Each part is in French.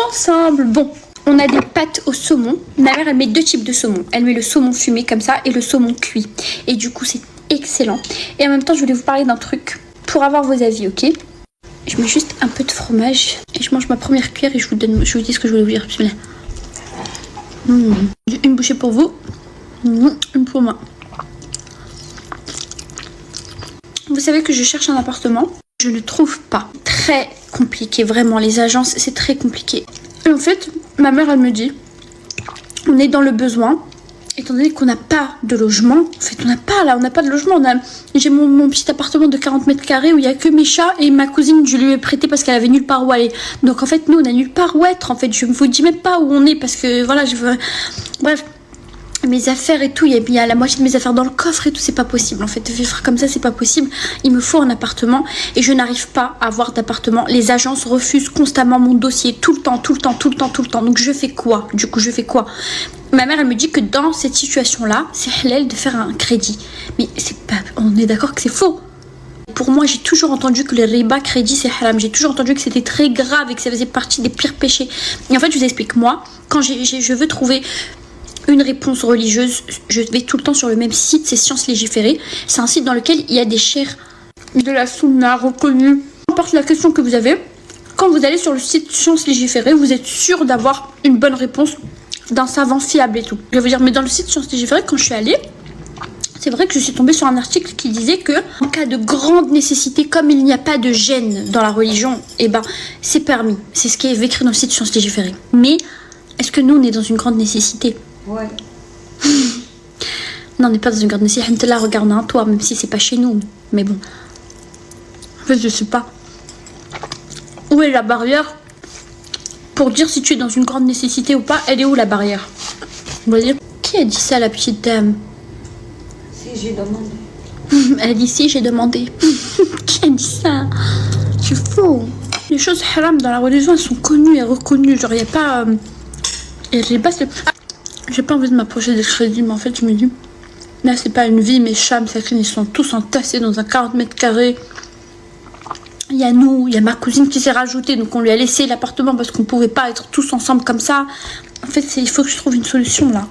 ensemble. Bon, on a des pâtes au saumon. Ma mère, elle met 2 types de saumon. Elle met le saumon fumé comme ça et le saumon cuit. Et du coup, c'est excellent. Et en même temps, je voulais vous parler d'un truc pour avoir vos avis, ok? Je mets juste un peu de fromage et je mange ma première cuillère et je vous dis ce que je voulais vous dire. Une bouchée pour vous, une pour moi. Vous savez que je cherche un appartement. Je ne trouve pas. Très compliqué, vraiment. Les agences, c'est très compliqué. Et en fait, ma mère, elle me dit, on est dans le besoin. Étant donné qu'on n'a pas de logement, en fait, on n'a pas de logement. J'ai mon petit appartement de 40 mètres carrés où il n'y a que mes chats et ma cousine, je lui ai prêté parce qu'elle avait nulle part où aller. Donc en fait, nous, on a nulle part où être. En fait, je ne vous dis même pas où on est parce que voilà, bref, mes affaires et tout, il y a la moitié de mes affaires dans le coffre et tout, c'est pas possible. En fait, de vivre comme ça, c'est pas possible. Il me faut un appartement et je n'arrive pas à avoir d'appartement. Les agences refusent constamment mon dossier, tout le temps. Donc je fais quoi? Du coup, je fais quoi? Ma mère, elle me dit que dans cette situation-là, c'est halal de faire un crédit. Mais c'est pas, on est d'accord que c'est faux. Pour moi, j'ai toujours entendu que les riba crédit, c'est haram. J'ai toujours entendu que c'était très grave et que ça faisait partie des pires péchés. Et en fait, je vous explique, moi, quand je veux trouver une réponse religieuse, je vais tout le temps sur le même site, c'est Sciences Légiférées. C'est un site dans lequel il y a des chers de la sunna reconnus. Peu importe la question que vous avez, quand vous allez sur le site Sciences Légiférées, vous êtes sûr d'avoir une bonne réponse d'un savant fiable et tout. Je veux dire, mais dans le site Sciences Légiférées, quand je suis allée, c'est vrai que je suis tombée sur un article qui disait que en cas de grande nécessité, comme il n'y a pas de gêne dans la religion, eh ben, c'est permis. C'est ce qui est écrit dans le site Sciences Légiférées. Mais est-ce que nous, on est dans une grande nécessité? Ouais. Non, on n'est pas dans une grande nécessité. Là, regarde un toit, même si c'est pas chez nous. Mais bon. En fait, je sais pas. Où est la barrière pour dire si tu es dans une grande nécessité ou pas? Elle est où la barrière? Vous voyez? Qui a dit ça, la petite dame? Si, j'ai demandé. Elle a dit si, j'ai demandé. Qui a dit ça? C'est faux. Les choses haram dans la religion, elles sont connues et reconnues. Genre, il n'y a pas... Et j'ai pas... J'ai pas envie de m'approcher des crédits, mais en fait, je me dis... Là, c'est pas une vie, mes chats, mes sacrines, ils sont tous entassés dans un 40 mètres carrés. Il y a nous, il y a ma cousine qui s'est rajoutée, donc on lui a laissé l'appartement parce qu'on pouvait pas être tous ensemble comme ça. En fait, il faut que je trouve une solution, là.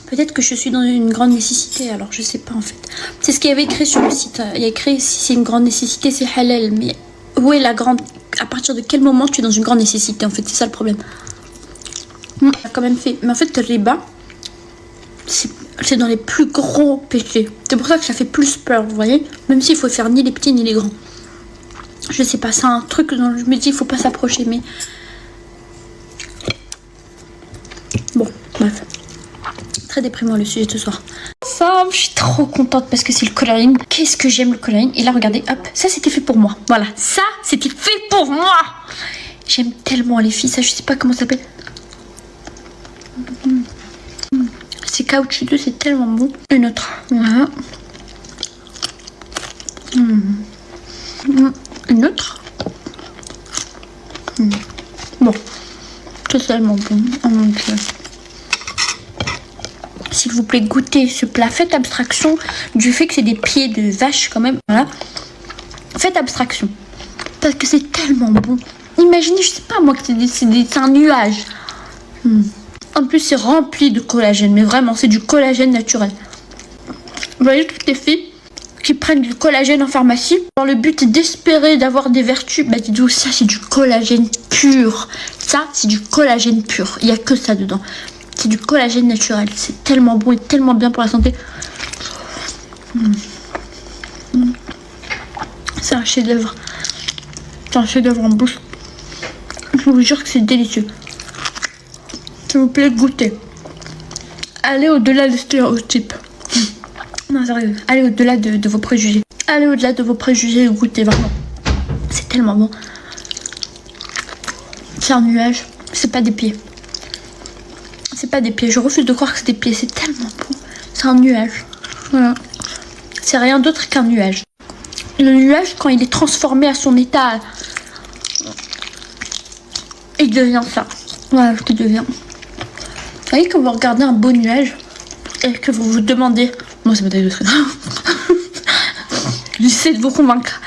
Peut-être que je suis dans une grande nécessité, alors je sais pas, en fait. C'est ce qu'il y avait écrit sur le site. Il y a écrit, si c'est une grande nécessité, c'est halal. Mais où est la grande... À partir de quel moment tu es dans une grande nécessité, en fait, c'est ça le problème. On a quand même fait... Mais en fait, le riba, c'est dans les plus gros péchés. C'est pour ça que ça fait plus peur, vous voyez. Même s'il faut faire ni les petits ni les grands. Je sais pas, c'est un truc dont je me dis il faut pas s'approcher, mais... Bon, bref. Très déprimant le sujet de ce soir. Ça, je suis trop contente parce que c'est le coloring. Qu'est-ce que j'aime le coloring. Et là, regardez, hop, ça c'était fait pour moi. Voilà, ça c'était fait pour moi. J'aime tellement les filles, ça je sais pas comment ça s'appelle. C'est caoutchouteux, c'est tellement bon. Une autre. Voilà. Une autre. Bon. C'est tellement bon. Oh mon Dieu. S'il vous plaît, goûtez ce plat. Faites abstraction du fait que c'est des pieds de vache quand même. Voilà. Faites abstraction. Parce que c'est tellement bon. Imaginez, je sais pas moi, que c'est un nuage. En plus, c'est rempli de collagène. Mais vraiment, c'est du collagène naturel. Vous voyez toutes les filles qui prennent du collagène en pharmacie dans le but d'espérer d'avoir des vertus. Bah dites-vous, ça c'est du collagène pur. Ça, c'est du collagène pur. Il n'y a que ça dedans. C'est du collagène naturel. C'est tellement bon et tellement bien pour la santé. C'est un chef-d'œuvre. C'est un chef-d'œuvre en bouche. Je vous jure que c'est délicieux. S'il vous plaît, goûtez. Allez au-delà des stéréotypes. Non, sérieux. Allez au-delà de vos préjugés. Allez au-delà de vos préjugés et goûtez vraiment. C'est tellement bon. C'est un nuage. C'est pas des pieds. C'est pas des pieds. Je refuse de croire que c'est des pieds. C'est tellement bon. C'est un nuage. Voilà. C'est rien d'autre qu'un nuage. Le nuage, quand il est transformé à son état, il devient ça. Voilà ce qu'il devient. Vous voyez, quand vous regardez un beau nuage et que vous vous demandez... Moi, ça m'intéresse. J'essaie de vous convaincre.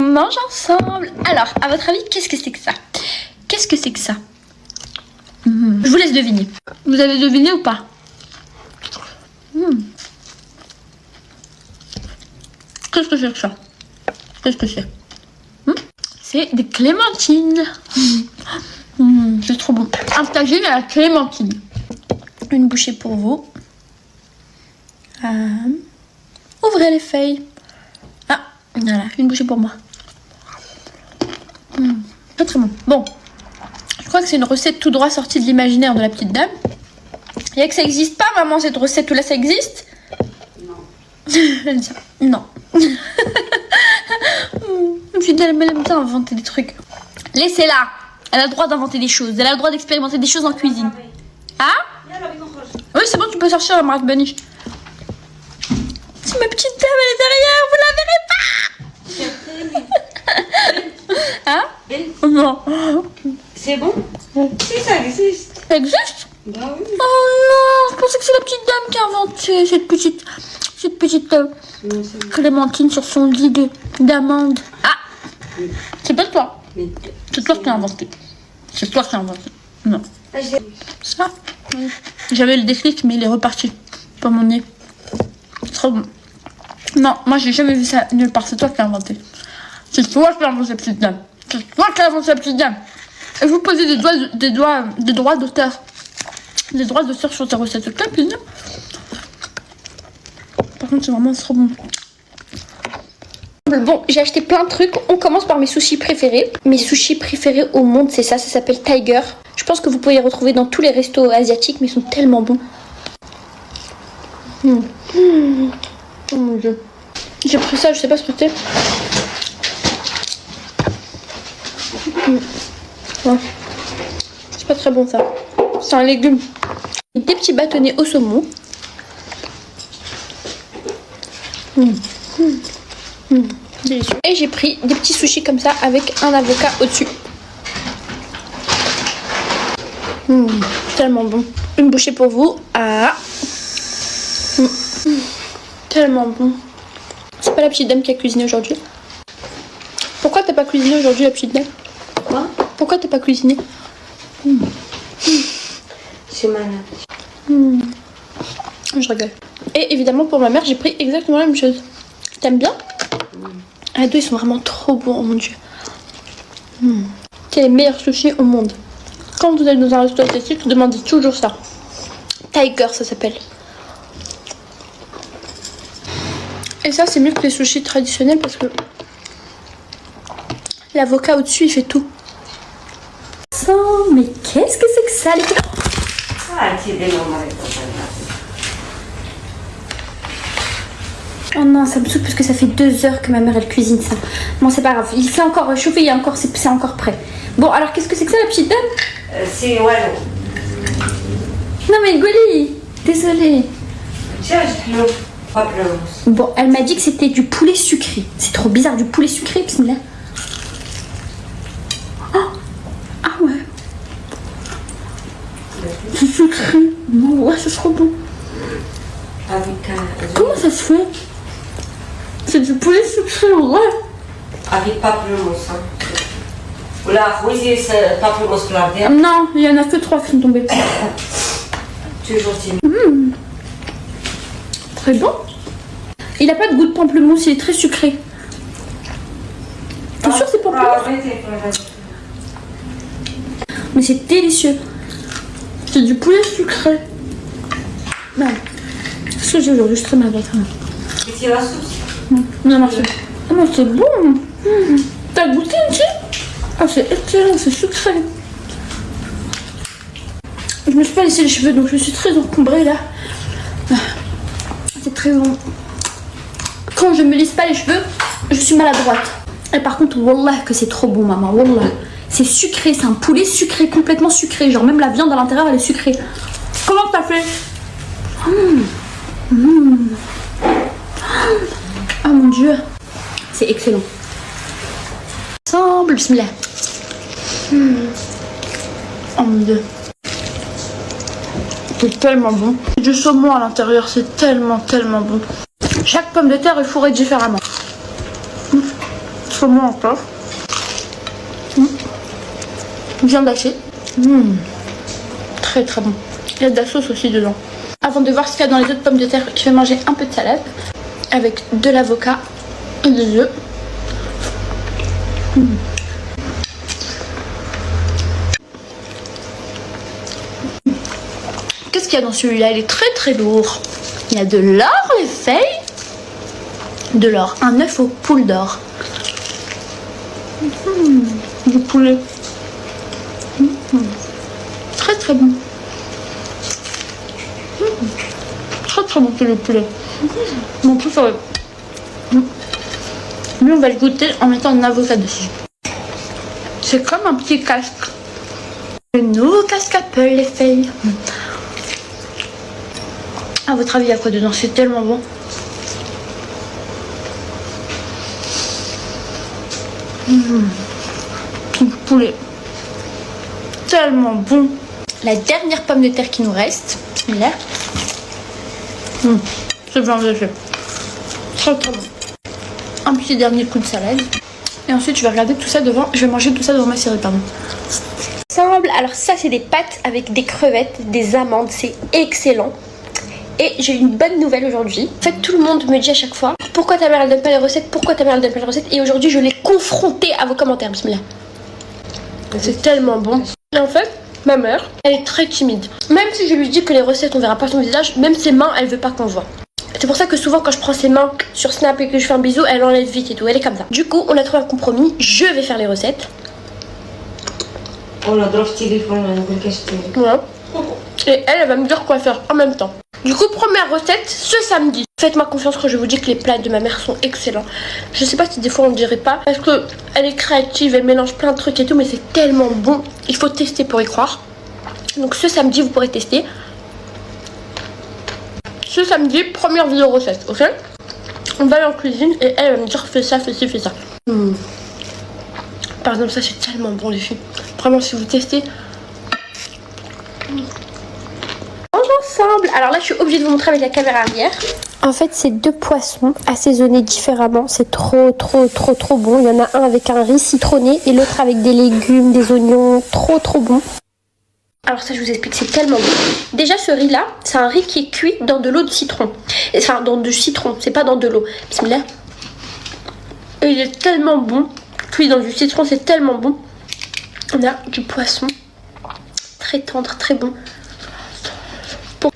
On mange ensemble. ensemble. Alors, à votre avis, qu'est-ce que c'est que ça? Qu'est-ce que c'est que ça? Je vous laisse deviner. Vous avez deviné ou pas? Qu'est-ce que c'est que ça? Qu'est-ce que c'est? C'est des clémentines. C'est trop bon. Un tagine à la clémentine. Une bouchée pour vous. Ouvrez les feuilles. Ah, voilà, une bouchée pour moi. Très très bon. Bon, je crois que c'est une recette tout droit sortie de l'imaginaire de la petite dame. Il y a que ça existe pas, maman, cette recette, ou là ça existe? Non. Elle dit ça. Non. Puis elle aime bien inventer des trucs. Laissez-la. Elle a le droit d'inventer des choses. Elle a le droit d'expérimenter des choses en cuisine. Ah? Oui, c'est bon, tu peux sortir la marque Bunny. C'est ma petite dame, elle est derrière, vous la verrez pas. Hein? Non. C'est bon? Si, ça existe. Ça existe? Bah oui. Oh non, je pensais que c'est la petite dame qui a inventé cette petite Non, c'est bon. clémentine sur son lit d'amande. Ah! C'est pas toi. Mais C'est toi qui l'as inventé. C'est toi qui l'as inventé. Non. ah, je l'ai- Ça? Oui. J'avais le déclic, mais il est reparti. Pas mon nez. Trop bon. Non, moi j'ai jamais vu ça nulle part. C'est toi qui l'as inventé. C'est toi qui l'as inventé, la petite dame. C'est toi qui l'as inventé, la petite dame. Et vous posez des droits d'auteur. Des droits d'auteur sur ta recette. C'est toi, petite dame. Par contre, c'est vraiment trop bon. Bon, j'ai acheté plein de trucs. On commence par mes sushis préférés. Mes sushis préférés au monde, c'est ça. Ça s'appelle Tiger. Je pense que vous pouvez les retrouver dans tous les restos asiatiques, mais ils sont tellement bons. Oh mon dieu. J'ai pris ça, je sais pas ce que c'est. Ouais. C'est pas très bon ça. C'est un légume. Des petits bâtonnets au saumon. Délicieux. Et j'ai pris des petits sushis comme ça avec un avocat au-dessus. Tellement bon. Une bouchée pour vous. Ah. Tellement bon. C'est pas la petite dame qui a cuisiné aujourd'hui. Pourquoi t'as pas cuisiné aujourd'hui, la petite dame? Quoi? Pourquoi t'as pas cuisiné? Je suis malade. Je rigole. Et évidemment pour ma mère j'ai pris exactement la même chose. T'aimes bien? Les deux ils sont vraiment trop bons, oh mon dieu. C'est les meilleurs sushis au monde. Quand vous allez dans un restaurant asiatique, vous demandez toujours ça. Tiger ça s'appelle. Et ça c'est mieux que les sushis traditionnels parce que l'avocat au-dessus il fait tout. Mais qu'est-ce que c'est que ça les... Ah, tu es dénormale. Oh non, ça me saoule parce que ça fait 2 heures que ma mère elle cuisine ça. Bon, c'est pas grave, il s'est encore réchauffé, c'est encore prêt. Bon, alors qu'est-ce que c'est que ça la petite dame? C'est Wallo. Non mais Goli, désolée. Tiens, je ne pas plus. Bon, elle m'a dit que c'était du poulet sucré. C'est trop bizarre, du poulet sucré, bismillah. Oh, ah ouais. C'est sucré. Non, ouais, c'est trop bon. Avec Comment ça se fait? C'est du poulet sucré, ouais. avec pamplemousse. Ou la rose, c'est pamplemousse blanc. Non, il y en a que 3 qui sont tombés. Toujours timide. Très bon. Il a pas de goût de pamplemousse, il est très sucré. T'es sûr que c'est pamplemousse? Mais c'est délicieux. C'est du poulet sucré. Non. Qu'est-ce que j'ai aujourd'hui? Je suis très malade. Et c'est la sauce. Non, merci. Ah non, c'est bon. T'as goûté un petit? Ah, c'est excellent, c'est sucré. Je me suis pas laissé les cheveux, donc je suis très encombrée là. C'est très bon. Quand je me lisse pas les cheveux, je suis maladroite. Et par contre, wallah que c'est trop bon, maman. Wallah. C'est sucré, c'est un poulet sucré, complètement sucré. Genre même la viande à l'intérieur, elle est sucrée. Comment t'as fait? Oh mon dieu. C'est excellent. Ensemble, bismillah. Oh mon dieu. C'est tellement bon. Du saumon à l'intérieur, c'est tellement bon. Chaque pomme de terre est fourrée différemment. Saumon encore. viande hachée. Très très bon. Il y a de la sauce aussi dedans. Avant de voir ce qu'il y a dans les autres pommes de terre, je vais manger un peu de salade avec de l'avocat et des œufs. Qu'est-ce qu'il y a dans celui-là? Il est très très lourd. Il y a de l'or, les feuilles. De l'or. Un œuf aux poules d'or. Du poulet. Très très bon. Très très bon le poulet. Mon préféré. Lui on va le goûter en mettant un avocat dessus. C'est comme un petit casque. Le nouveau casque Apple, les feuilles. À votre avis, il y a quoi dedans? C'est tellement bon. Du poulet. Tellement bon. La dernière pomme de terre qui nous reste. Là. C'est bien fait. Très très bon. Un petit dernier coup de salade. Et ensuite, je vais regarder tout ça devant. Je vais manger tout ça devant ma série, pardon. Alors ça, c'est des pâtes avec des crevettes, des amandes. C'est excellent. Et j'ai une bonne nouvelle aujourd'hui. En fait, tout le monde me dit à chaque fois: pourquoi ta mère elle donne pas les recettes? Pourquoi ta mère elle donne pas les recettes? Et aujourd'hui, je l'ai confronté à vos commentaires. Bismillah. C'est tellement bon. Et en fait, ma mère, elle est très timide. Même si je lui dis que les recettes, on verra pas son visage, même ses mains, elle veut pas qu'on voit. C'est pour ça que souvent, quand je prends ses mains sur Snap et que je fais un bisou, elle enlève vite et tout. Elle est comme ça. Du coup, on a trouvé un compromis. Je vais faire les recettes. On a droit de téléphone, on a question. Voilà. Et elle va me dire quoi faire en même temps. Du coup, première recette ce samedi. Faites-moi confiance quand je vous dis que les plats de ma mère sont excellents. Je sais pas si des fois on ne dirait pas, parce que elle est créative, elle mélange plein de trucs et tout, mais c'est tellement bon. Il faut tester pour y croire. Donc ce samedi, vous pourrez tester. Ce samedi, première vidéo recette, ok? On va aller en cuisine et elle va me dire fais ça, fais ci, fais ça. Par exemple, ça c'est tellement bon les filles. Vraiment, si vous testez. Ensemble. Alors là, je suis obligée de vous montrer avec la caméra arrière. En fait, c'est deux poissons assaisonnés différemment. C'est trop bon. Il y en a un avec un riz citronné et l'autre avec des légumes, des oignons. Trop bon. Alors ça, je vous explique, c'est tellement bon. Déjà, ce riz-là, c'est un riz qui est cuit dans de l'eau de citron. Enfin, dans du citron, c'est pas dans de l'eau. Bismillah. Et il est tellement bon. Cuit dans du citron, c'est tellement bon. On a du poisson. Très tendre, très bon.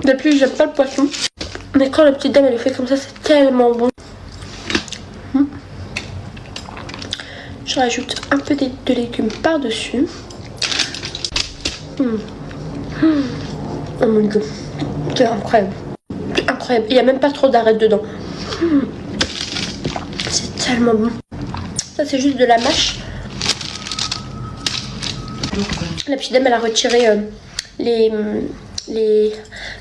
Depuis, j'aime pas le poisson. Mais quand la petite dame, elle le fait comme ça, c'est tellement bon. Je rajoute un peu de légumes par-dessus. Oh mon dieu, c'est incroyable. C'est incroyable. Il n'y a même pas trop d'arêtes dedans. C'est tellement bon. Ça, c'est juste de la mâche. La petite dame, elle a retiré les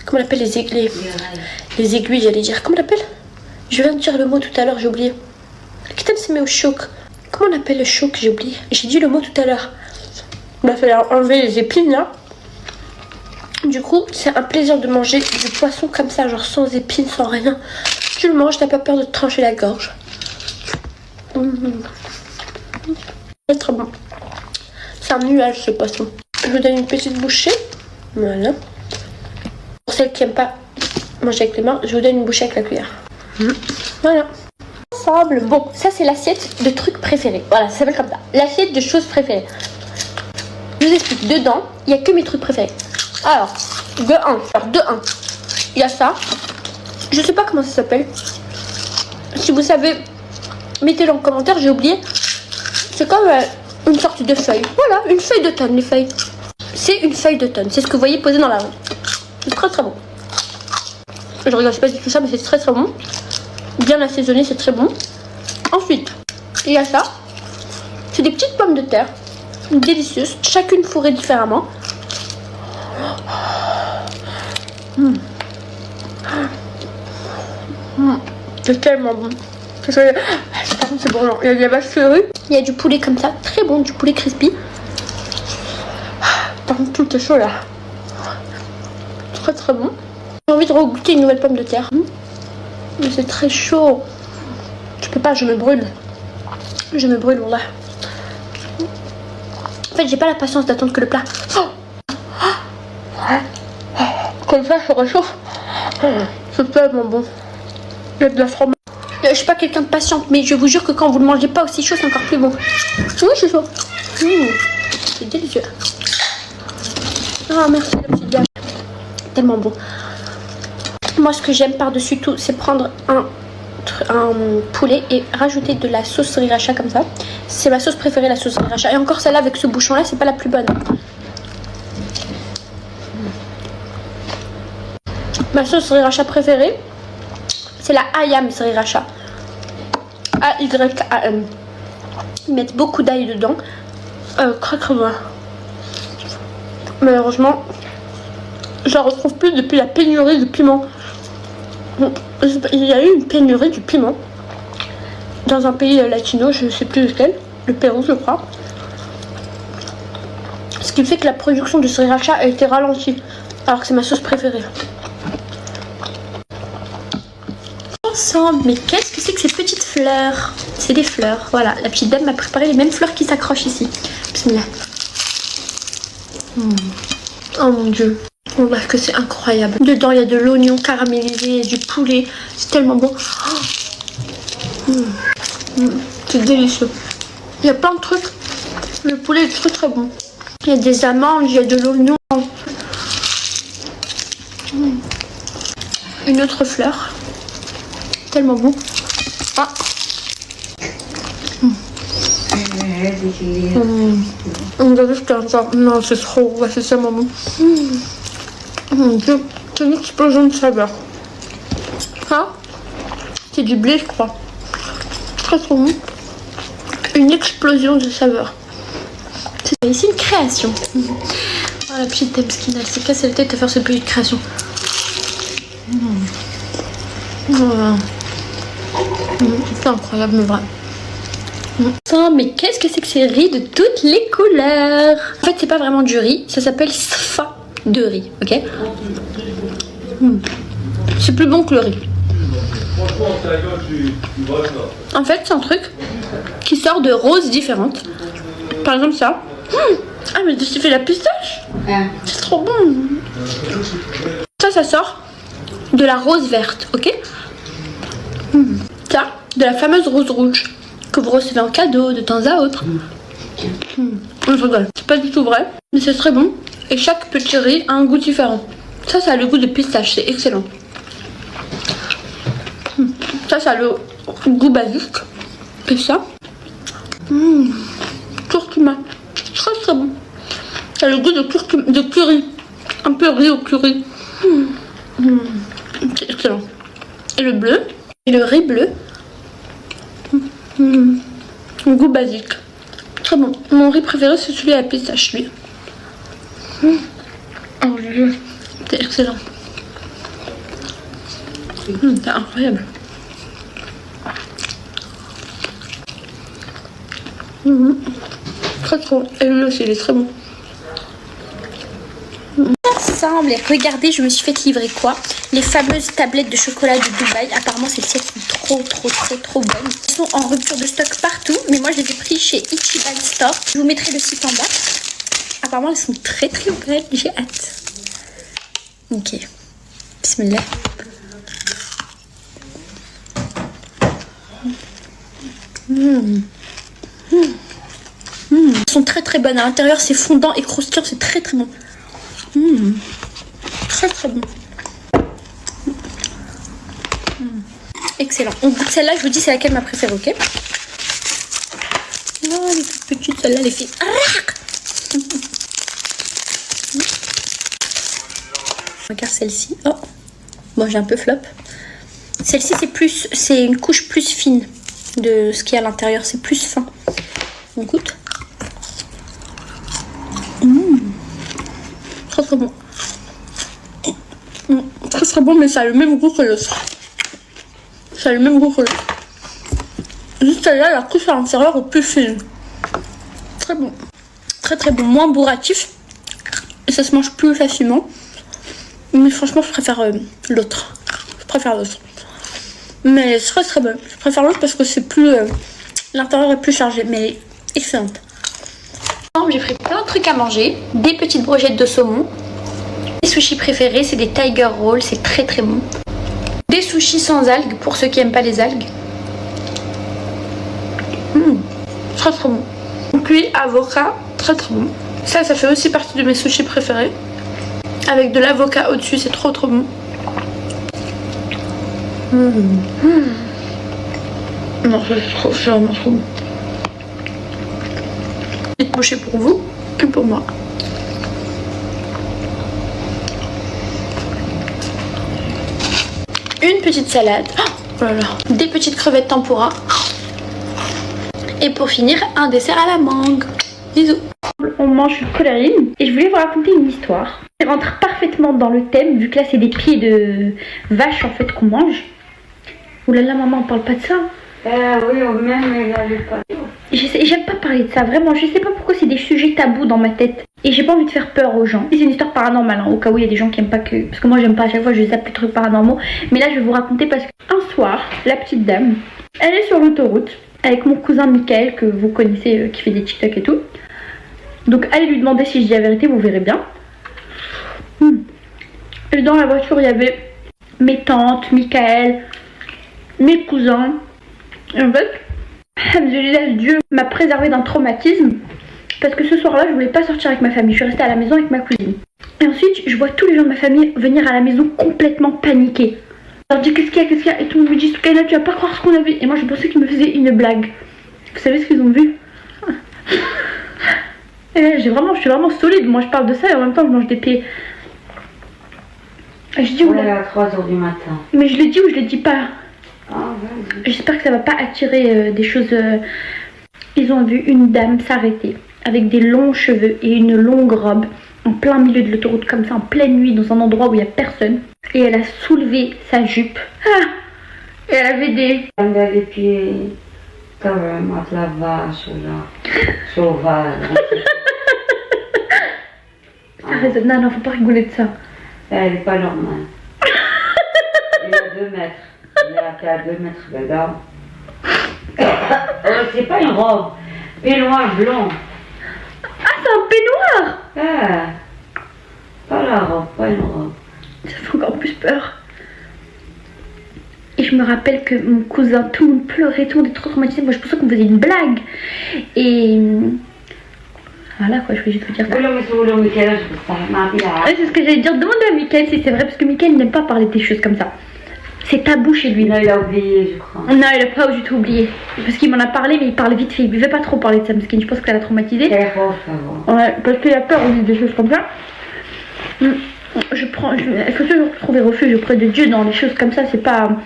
comment on appelle les aiguilles, j'allais dire. Comment on appelle? Je viens de dire le mot tout à l'heure, j'ai oublié. Qu'est-ce se met au choc? Comment on appelle le choc? J'ai oublié. J'ai dit le mot tout à l'heure. Il m'a fallu enlever les épines là. Du coup, c'est un plaisir de manger du poisson comme ça, genre sans épines, sans rien. Tu le manges, t'as pas peur de te trancher la gorge. C'est très bon. C'est un nuage ce poisson. Je vous donne une petite bouchée. Voilà. Pour celles qui n'aiment pas manger avec les mains, je vous donne une bouchée avec la cuillère. Voilà. Ensemble. Bon, ça c'est l'assiette de trucs préférés. Voilà, ça s'appelle comme ça. L'assiette de choses préférées. Je vous explique. Dedans, il n'y a que mes trucs préférés. Alors, de 1. Il y a ça. Je sais pas comment ça s'appelle. Si vous savez, mettez-le en commentaire, j'ai oublié. C'est comme une sorte de feuille. Voilà, une feuille d'automne, les feuilles. C'est une feuille d'automne. C'est ce que vous voyez posé dans la rue. C'est très bon. Je regarde, je sais pas si tout ça, mais c'est très bon. Bien assaisonné, c'est très bon. Ensuite, il y a ça. C'est des petites pommes de terre. Délicieuses. Chacune fourrée différemment. C'est tellement bon. C'est bon. Il y a de la vache fleurue. Il y a du poulet comme ça. Très bon, du poulet crispy. Par contre, tout est chaud là. Très bon. J'ai envie de regoûter une nouvelle pomme de terre. Mais c'est très chaud. Je peux pas, je me brûle. Je me brûle, là. En fait, j'ai pas la patience d'attendre que le plat... Comme ça réchauffe. C'est tellement bon. Il y a de la fromage. Je suis pas quelqu'un de patiente, mais je vous jure que quand vous le mangez pas aussi chaud, c'est encore plus bon. Oui, c'est chaud. C'est délicieux. Ah, merci la petite gâche. Tellement bon. Moi, ce que j'aime par-dessus tout, c'est prendre un poulet et rajouter de la sauce sriracha comme ça. C'est ma sauce préférée, la sauce sriracha. Et encore celle-là, avec ce bouchon-là, c'est pas la plus bonne. Ma sauce sriracha préférée, c'est la Ayam sriracha. A-Y-A-M. Ils mettent beaucoup d'ail dedans. Très très bon. Malheureusement, je la retrouve plus depuis la pénurie de piment. Il y a eu une pénurie du piment dans un pays latino, je sais plus lequel, le Pérou je crois. Ce qui fait que la production de sriracha a été ralentie, alors que c'est ma sauce préférée. Ensemble, mais qu'est-ce que c'est que ces petites fleurs? C'est des fleurs, voilà. La petite dame m'a préparé les mêmes fleurs qui s'accrochent ici. Bismillah. Oh mon dieu. Oh, parce que c'est incroyable. Dedans, il y a de l'oignon caramélisé, du poulet. C'est tellement bon. C'est délicieux. Il y a plein de trucs. Le poulet est très très bon. Il y a des amandes, il y a de l'oignon. Une autre fleur. Tellement bon. Ah. On va juste faire ça. Non, c'est trop. Ouais, c'est tellement bon. Mon dieu, c'est une explosion de saveur. Ça, c'est du blé, je crois. Très trop bon. Une explosion de saveur. C'est ici une création. Oh, la petite Temskina, elle s'est cassée la tête à faire cette petite création. Voilà. C'est incroyable, mais vrai. Ça, mais qu'est-ce que c'est que ces riz de toutes les couleurs? En fait, c'est pas vraiment du riz, ça s'appelle sfa de riz, ok? C'est plus bon que le riz. En fait, c'est un truc qui sort de roses différentes. Par exemple, ça. Ah, mais tu fais la pistache? C'est trop bon. Ça sort de la rose verte, ok? Ça, de la fameuse rose rouge que vous recevez en cadeau de temps à autre. Je rigole, c'est pas du tout vrai, mais c'est très bon. Et chaque petit riz a un goût différent. Ça a le goût de pistache, c'est excellent. Ça a le goût basique. Et ça, curcuma, très très bon. Ça a le goût de curry, un peu riz au curry. C'est excellent. Et le bleu, et le riz bleu, le goût basique. Très bon. Mon riz préféré, c'est celui à la pistache, lui. Oh Dieu, c'est excellent. C'est incroyable. Très trop. Et lui aussi, il est très bon. Ensemble, et regardez, je me suis fait livrer quoi? Les fameuses tablettes de chocolat de Dubaï. Apparemment, celles-ci sont trop bonnes. Elles sont en rupture de stock partout, mais moi je les ai pris chez Ichiban Store. Je vous mettrai le site en bas. Apparemment, elles sont très bonnes. J'ai hâte. Ok. Bismillah. Elles sont très bonnes. À l'intérieur, c'est fondant et croustillant. C'est très bon. Très bon. Excellent. On goûte celle-là, je vous dis c'est laquelle ma préférée, ok? Non, elle est toute petite, celle-là, les filles. Regarde celle-ci. Oh, bon, j'ai un peu flop. Celle-ci, c'est une couche plus fine de ce qu'il y a à l'intérieur. C'est plus fin. On goûte. Très bon. Très bon, mais ça a le même goût que l'autre. Ça a le même goût que l'autre. Juste celle-là, la couche à l'intérieur est plus fine. Très bon. Très bon. Moins bourratif. Et ça se mange plus facilement. Mais franchement, je préfère l'autre. Mais c'est très bon. Je préfère l'autre parce que c'est plus... l'intérieur est plus chargé. Mais excellente. J'ai pris plein de trucs à manger, des petites brochettes de saumon. Mes sushis préférés, c'est des Tiger Rolls, c'est très très bon. Des sushis sans algues, pour ceux qui n'aiment pas les algues. Très très bon. Cuit avocat, très très bon. Ça fait aussi partie de mes sushis préférés. Avec de l'avocat au-dessus, c'est trop trop bon. Non, c'est vraiment trop bon. Petite bouchée pour vous et pour moi. Une petite salade. Oh là là. Des petites crevettes tempura. Et pour finir, un dessert à la mangue. Bisous. On mange une collarine et je voulais vous raconter une histoire. Elle rentre parfaitement dans le thème vu que là c'est des pieds de vache en fait qu'on mange. Ouh là là maman, on parle pas de ça. Oui, même il n'allait pas. J'aime pas parler de ça, vraiment. Je sais pas pourquoi c'est des sujets tabous dans ma tête. Et j'ai pas envie de faire peur aux gens. C'est une histoire paranormale, hein, au cas où il y a des gens qui aiment pas que... Parce que moi j'aime pas, à chaque fois je zappe les trucs paranormaux. Mais là je vais vous raconter parce qu'un soir, la petite dame, elle est sur l'autoroute avec mon cousin Michael, que vous connaissez, qui fait des TikTok et tout. Donc allez lui demander si je dis la vérité, vous verrez bien. Et dans la voiture il y avait mes tantes, Michael, mes cousins. Et en fait, Dieu m'a préservé d'un traumatisme. Parce que ce soir-là, je voulais pas sortir avec ma famille. Je suis restée à la maison avec ma cousine. Et ensuite, je vois tous les gens de ma famille venir à la maison complètement paniqués. Je leur dis qu'est-ce qu'il y a, et tout le monde me dit Soukaina, tu vas pas croire ce qu'on a vu. Et moi, je pensais qu'ils me faisaient une blague. Vous savez ce qu'ils ont vu? Et là, je suis vraiment solide. Moi, je parle de ça et en même temps, je mange des pieds. Et je dis ouais, à 3h du matin. Mais je le dis ou je le dis pas? Ah, j'espère que ça va pas attirer des choses. Ils ont vu une dame s'arrêter avec des longs cheveux et une longue robe en plein milieu de l'autoroute comme ça, en pleine nuit, dans un endroit où il n'y a personne. Et elle a soulevé sa jupe. Et elle avait des... Elle a des pieds carrément de la vache, là, sauvage. Non, non, faut pas rigoler de ça. Elle est pas normale. Elle a 2 mètres. Elle est à 2 mètres de là. C'est pas une robe. Peignoir blanc. Ah, c'est un peignoir. Pas la robe, pas une robe. Ça fait encore plus peur. Et je me rappelle que mon cousin, tout le monde pleurait, tout le monde était trop traumatisé. Moi, je pensais qu'on me faisait une blague. Et... voilà quoi, je voulais juste vous dire ça. C'est ce que j'allais dire. Demandez à Mickaël si c'est vrai, parce que Mickaël n'aime pas parler des choses comme ça. C'est tabou chez lui. Non, il a oublié, je crois. Non, il a pas du tout oublié. Parce qu'il m'en a parlé, mais il parle vite fait. Il ne veut pas trop parler de ça, parce que je pense qu'elle a traumatisé. Ouais, parce qu'il a peur, on dit des choses comme ça. Il faut toujours trouver refuge auprès de Dieu dans les choses comme ça. C'est pas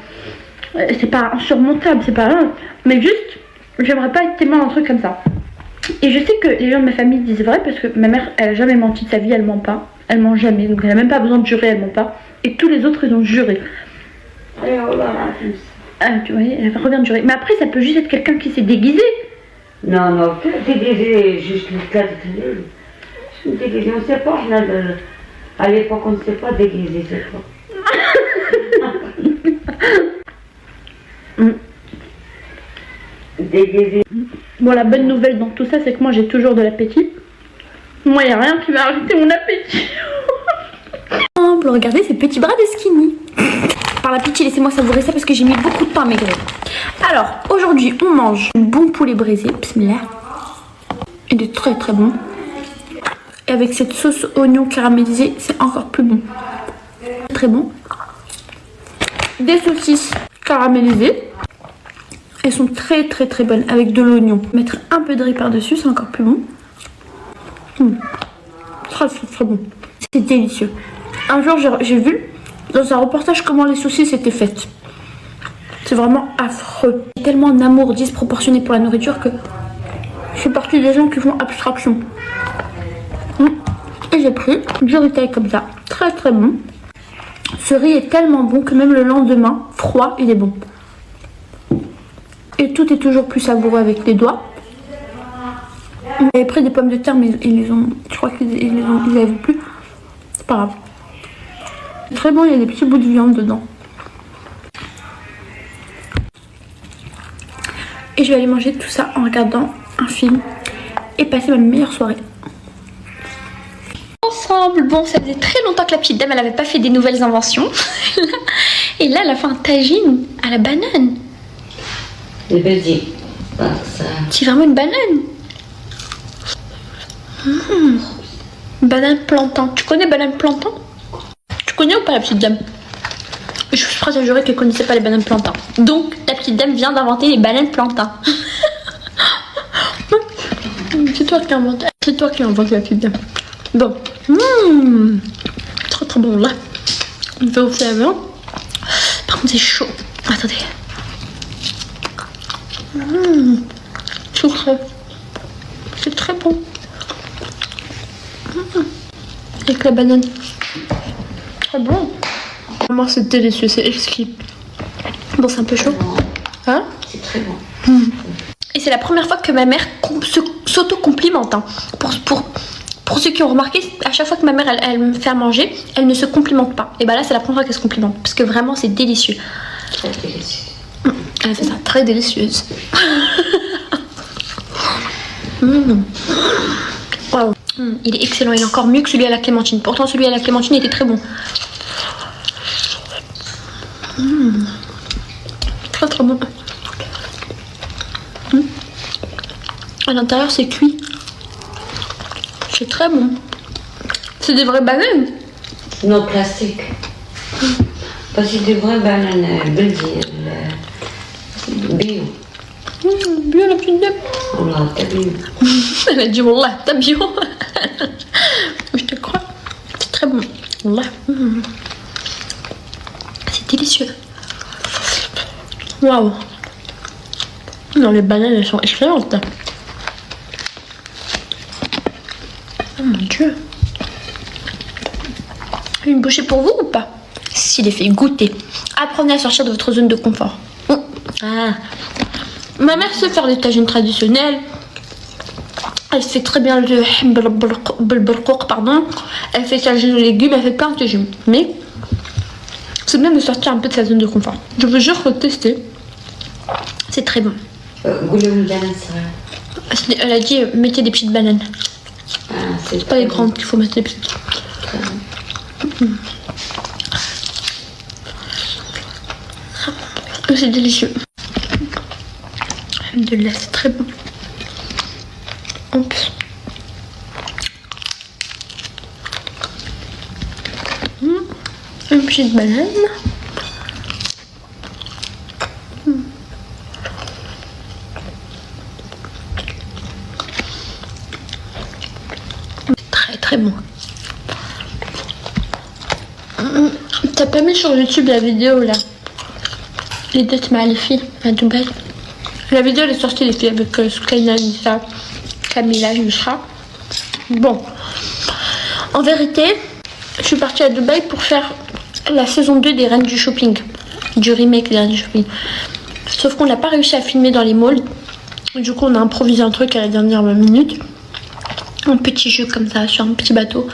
insurmontable, c'est pas rien. Mais juste, j'aimerais pas être témoin d'un truc comme ça. Et je sais que les gens de ma famille disent vrai, parce que ma mère, elle a jamais menti de sa vie, elle ment pas. Elle ment jamais, donc elle a même pas besoin de jurer, elle ment pas. Et tous les autres, ils ont juré. Tu vois, elle revient de jurer. Mais après, ça peut juste être quelqu'un qui s'est déguisé. Non, non, déguisé, juste le cas de déguisé, on sait pas. À l'époque, on ne sait pas déguiser, c'est pas. Déguisé. Bon, la bonne nouvelle dans tout ça, c'est que moi, j'ai toujours de l'appétit. Moi, il n'y a rien qui va arrêter mon appétit. Regardez ces petits bras de skinny. Par la pitié, laissez-moi savourer ça parce que j'ai mis beaucoup de temps à maigrir. Alors, aujourd'hui, on mange un bon poulet braisé. Bismillah. Il est très très bon. Et avec cette sauce oignon caramélisée, c'est encore plus bon. Très bon. Des saucisses caramélisées. Elles sont très très très bonnes avec de l'oignon. Mettre un peu de riz par-dessus, c'est encore plus bon. Très très très bon. C'est délicieux. Un jour, j'ai vu dans un reportage comment les saucisses étaient faites. C'est vraiment affreux. J'ai tellement un amour disproportionné pour la nourriture que je fais partie des gens qui font abstraction. Et j'ai pris du riz taille comme ça. Très très bon. Ce riz est tellement bon que même le lendemain, froid, il est bon. Et tout est toujours plus savoureux avec les doigts. J'avais pris des pommes de terre, mais ils les ont... Je crois qu'ils les avaient plus. C'est pas grave. C'est très bon, il y a des petits bouts de viande dedans. Et je vais aller manger tout ça en regardant un film. et passer ma meilleure soirée. Ensemble, bon, ça faisait très longtemps que la petite dame, elle avait pas fait des nouvelles inventions. Et là, elle a fait un tagine à la banane. Le baiser. Ça. C'est vraiment une banane. Banane plantain. Tu connais banane plantain? Tu connais ou pas la petite dame? Je suis prête à jurer qu'elle connaissait pas les bananes plantain. Donc, la petite dame vient d'inventer les bananes plantain. C'est toi qui invente. C'est toi qui invente la petite dame. Bon. Trop bon là. On va au feu. Par contre, c'est chaud. Attendez. Sucré. C'est très bon. Avec la banane. Très bon. Vraiment, c'est délicieux. C'est exquis. Bon, c'est un peu chaud. Hein? C'est très bon. Et c'est la première fois que ma mère s'auto-complimente. Hein. Pour ceux qui ont remarqué, à chaque fois que ma mère elle me fait à manger, elle ne se complimente pas. Et bah là, c'est la première fois qu'elle se complimente. Parce que vraiment, c'est délicieux. Très délicieux. Elle fait ça très délicieuse. Wow. Il est excellent. Il est encore mieux que celui à la clémentine. Pourtant, celui à la clémentine était très bon. Très très bon. À l'intérieur, c'est cuit. C'est très bon. C'est des vraies bananes. Non, classique. Parce que c'est des vraies bananes belgiennes. Bio. Bio la petite dame. Wallah, t'as bio. Elle a dit Wallah, t'as bio. Je te crois. C'est très bon. Wallah. C'est délicieux. Waouh. Non, les bananes, elles sont excellentes. Oh mon dieu. Une bouchée pour vous ou pas? S'il est fait goûter. Apprenez à sortir de votre zone de confort. Ah. Ma mère sait faire des tagines traditionnelles. Elle fait très bien le pardon. Elle fait tagine aux légumes, elle fait plein de tagines. Mais c'est bien de sortir un peu de sa zone de confort. Je veux juste retester. C'est très bon. Elle a dit mettez des petites bananes. Ah, c'est pas les grandes qu'il faut mettre, les petites. C'est délicieux. Alhamdoulilah, c'est très bon. Oups. Une petite banane. Très très bon. T'as pas mis sur YouTube la vidéo là? Les dates mal les filles à Dubaï. La vidéo elle est sortie les filles avec Skyna, Nisa, Camilla, Yusra. Bon. En vérité, je suis partie à Dubaï pour faire la saison 2 des Reines du Shopping. Du remake des Reines du Shopping. Sauf qu'on n'a pas réussi à filmer dans les malls. Du coup on a improvisé un truc à la dernière minute. Un petit jeu comme ça sur un petit bateau.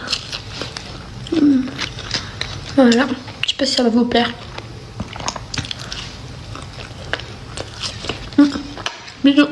Voilà. Je sais pas si ça va vous plaire. Bisous.